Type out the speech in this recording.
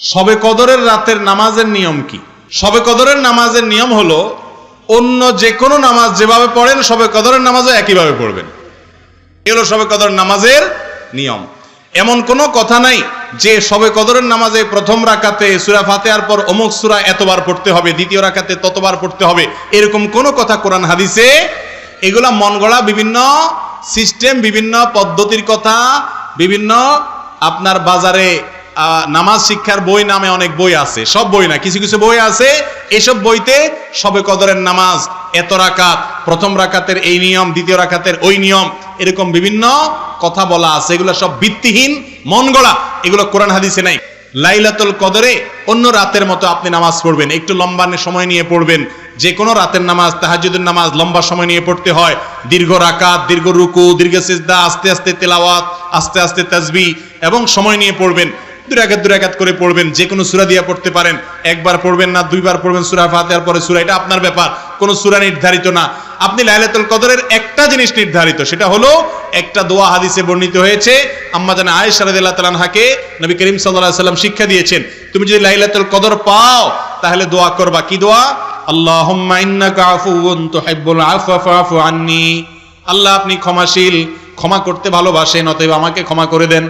শবে কদরের রাতের নামাজের নিয়ম কি? শবে কদরের নামাজের নিয়ম হলো অন্য যে কোনো নামাজ যেভাবে পড়েন শবে কদরের নামাজও একইভাবে পড়বেন। এগুলো শবে কদর নামাজের নিয়ম। এমন কোনো কথা নাই যে শবে কদরের নামাজে প্রথম রাকাতে সূরা ফাতিহার পর অমুক সূরা এতবার পড়তে হবে, দ্বিতীয় রাকাতে ততবার পড়তে হবে, এরকম কোনো কথা কোরআন হাদিসে। এগুলা মন গড়া বিভিন্ন সিস্টেম, বিভিন্ন পদ্ধতির কথা, বিভিন্ন আপনার বাজারে নামাজ শিক্ষার বই নামে অনেক বই আছে, সব বই না, কিছু কিছু বই আছে। এসব বইতে শবে কদরের নামাজ এত রাকাত, প্রথম রাকাতের এই নিয়ম, দ্বিতীয় রাকাতের ওই নিয়ম, এরকম বিভিন্ন কথা বলা আছে। এগুলো সব ভিত্তিহীন, মন গড়া, এগুলো কোরআন হাদিসে নাই। লাইলাতুল কদরে অন্য রাতের মতো আপনি নামাজ পড়বেন, একটু লম্বা সময় নিয়ে পড়বেন। যে কোনো রাতের নামাজ, তাহাজ্জুদের নামাজ লম্বা সময় নিয়ে পড়তে হয়। দীর্ঘ রাকাত, দীর্ঘ রুকু, দীর্ঘ সিজদা, আস্তে আস্তে তেলাওয়াত, আস্তে আস্তে তাসবিহ এবং সময় নিয়ে পড়বেন। দুই রাকাত করে পড়বেন। যে কোনো সূরা দিয়ে পড়তে পারেন, একবার পড়বেন না দুইবার পড়বেন সূরা ফাতিহার পরে সূরা, এটা আপনার ব্যাপার। কোনো সূরা নির্ধারিত না। আপনি লাইলাতুল কদরের একটা জিনিস নির্ধারিত, সেটা হলো একটা দোয়া হাদিসে বর্ণিত হয়েছে। আম্মা জানা আয়েশা রাদিয়াল্লাহু তাআলা আনহাকে নবী করিম সাল্লাল্লাহু আলাইহি ওয়াসাল্লাম শিক্ষা দিয়েছেন, তুমি যদি লাইলাতুল কদর পাও তাহলে দোয়া করবা। কি দোয়া? আল্লাহুম্মা ইন্নাকা আফুউন তুহিব্বুল আফওয়া ফাফু আন্নী। আল্লাহ আপনি ক্ষমাশীল, ক্ষমা করতে ভালোবাসেন, অতএব আমাকে ক্ষমা করে দেন।